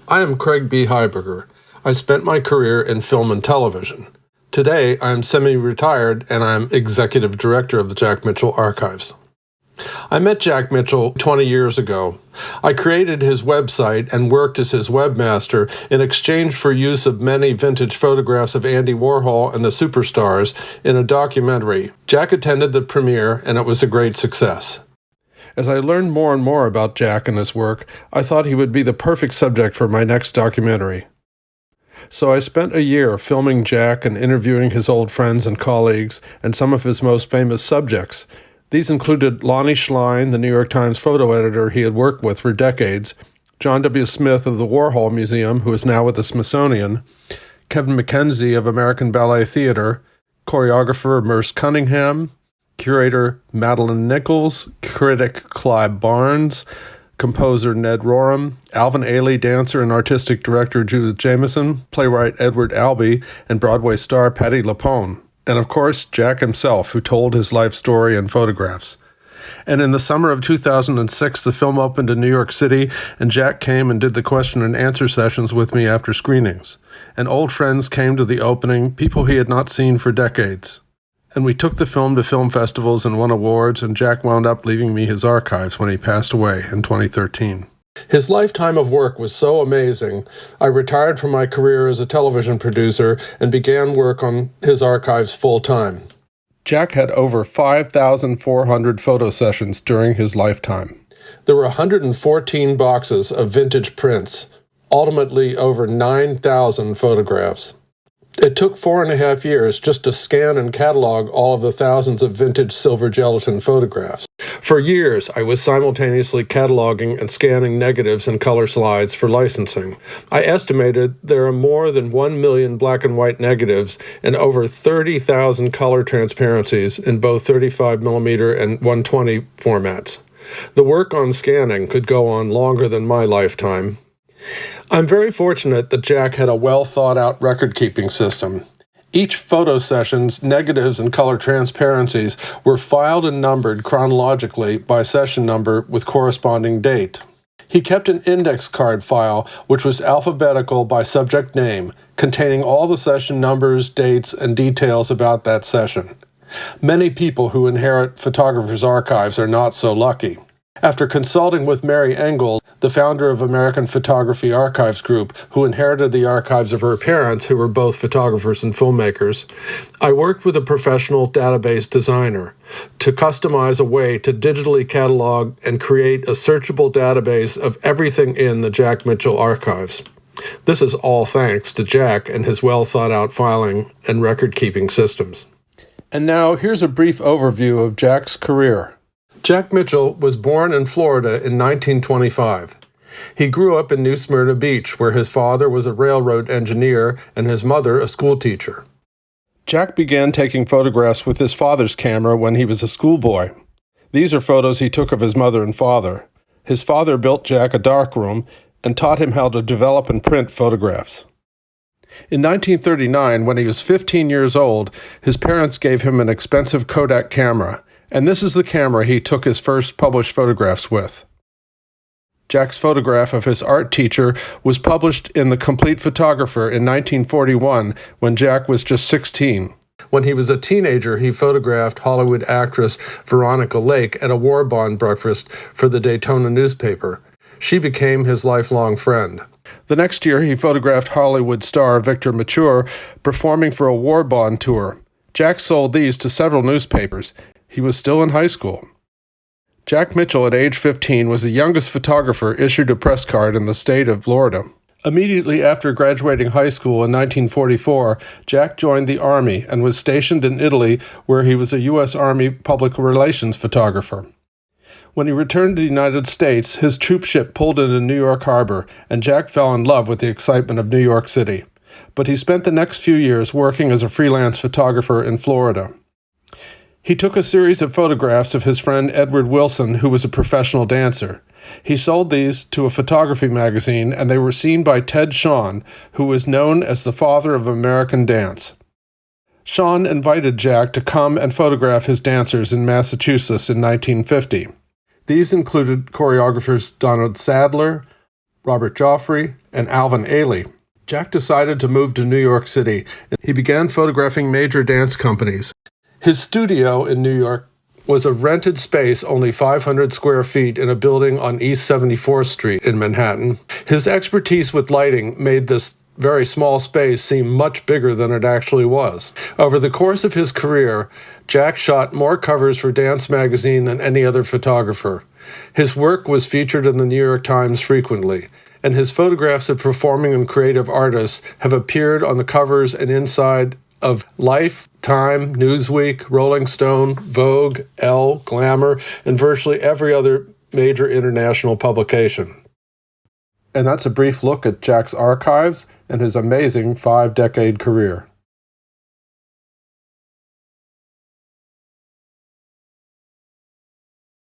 I am Craig B. Heiberger. I spent my career in film and television. Today, I am semi-retired and I am executive director of the Jack Mitchell Archives. I met Jack Mitchell 20 years ago. I created his website and worked as his webmaster in exchange for use of many vintage photographs of Andy Warhol and the Superstars in a documentary. Jack attended the premiere and it was a great success. As I learned more and more about Jack and his work, I thought he would be the perfect subject for my next documentary. So I spent a year filming Jack and interviewing his old friends and colleagues and some of his most famous subjects. These included Lonnie Schlein, the New York Times photo editor he had worked with for decades, John W. Smith of the Warhol Museum, who is now with the Smithsonian, Kevin McKenzie of American Ballet Theatre, choreographer Merce Cunningham, curator Madeline Nichols, critic Clive Barnes, composer Ned Rorem, Alvin Ailey, dancer and artistic director Judith Jameson, playwright Edward Albee, and Broadway star Patti LuPone. And of course, Jack himself, who told his life story in photographs. And in the summer of 2006, the film opened in New York City, and Jack came and did the question and answer sessions with me after screenings. And old friends came to the opening, people he had not seen for decades. And we took the film to film festivals and won awards, and Jack wound up leaving me his archives when he passed away in 2013. His lifetime of work was so amazing, I retired from my career as a television producer and began work on his archives full-time. Jack had over 5,400 photo sessions during his lifetime. There were 114 boxes of vintage prints, ultimately over 9,000 photographs. It took 4.5 years just to scan and catalog all of the thousands of vintage silver gelatin photographs. For years, I was simultaneously cataloging and scanning negatives and color slides for licensing. I estimated there are more than 1 million black and white negatives and over 30,000 color transparencies in both 35mm and 120 formats. The work on scanning could go on longer than my lifetime. I'm very fortunate that Jack had a well-thought-out record-keeping system. Each photo session's negatives and color transparencies were filed and numbered chronologically by session number with corresponding date. He kept an index card file, which was alphabetical by subject name, containing all the session numbers, dates, and details about that session. Many people who inherit photographers' archives are not so lucky. After consulting with Mary Engel, the founder of American Photography Archives Group, who inherited the archives of her parents, who were both photographers and filmmakers, I worked with a professional database designer to customize a way to digitally catalog and create a searchable database of everything in the Jack Mitchell archives. This is all thanks to Jack and his well-thought-out filing and record-keeping systems. And now, here's a brief overview of Jack's career. Jack Mitchell was born in Florida in 1925. He grew up in New Smyrna Beach, where his father was a railroad engineer and his mother a schoolteacher. Jack began taking photographs with his father's camera when he was a schoolboy. These are photos he took of his mother and father. His father built Jack a darkroom and taught him how to develop and print photographs. In 1939, when he was 15 years old, his parents gave him an expensive Kodak camera, and this is the camera he took his first published photographs with. Jack's photograph of his art teacher was published in The Complete Photographer in 1941 when Jack was just 16. When he was a teenager, he photographed Hollywood actress Veronica Lake at a war bond breakfast for the Daytona newspaper. She became his lifelong friend. The next year, he photographed Hollywood star Victor Mature performing for a war bond tour. Jack sold these to several newspapers. He was still in high school. Jack Mitchell, at age 15, was the youngest photographer issued a press card in the state of Florida. Immediately after graduating high school in 1944, Jack joined the Army and was stationed in Italy, where he was a U.S. Army public relations photographer. When he returned to the United States, his troop ship pulled into New York Harbor, and Jack fell in love with the excitement of New York City. But he spent the next few years working as a freelance photographer in Florida. He took a series of photographs of his friend Edward Wilson, who was a professional dancer. He sold these to a photography magazine, and they were seen by Ted Shawn, who was known as the father of American dance. Shawn invited Jack to come and photograph his dancers in Massachusetts in 1950. These included choreographers Donald Sadler, Robert Joffrey, and Alvin Ailey. Jack decided to move to New York City. He began photographing major dance companies. His studio in New York was a rented space only 500 square feet in a building on East 74th Street in Manhattan. His expertise with lighting made this very small space seem much bigger than it actually was. Over the course of his career, Jack shot more covers for Dance magazine than any other photographer. His work was featured in the New York Times frequently, and his photographs of performing and creative artists have appeared on the covers and inside of Life, Time, Newsweek, Rolling Stone, Vogue, Elle, Glamour, and virtually every other major international publication. And that's a brief look at Jack's archives and his amazing 5-decade career.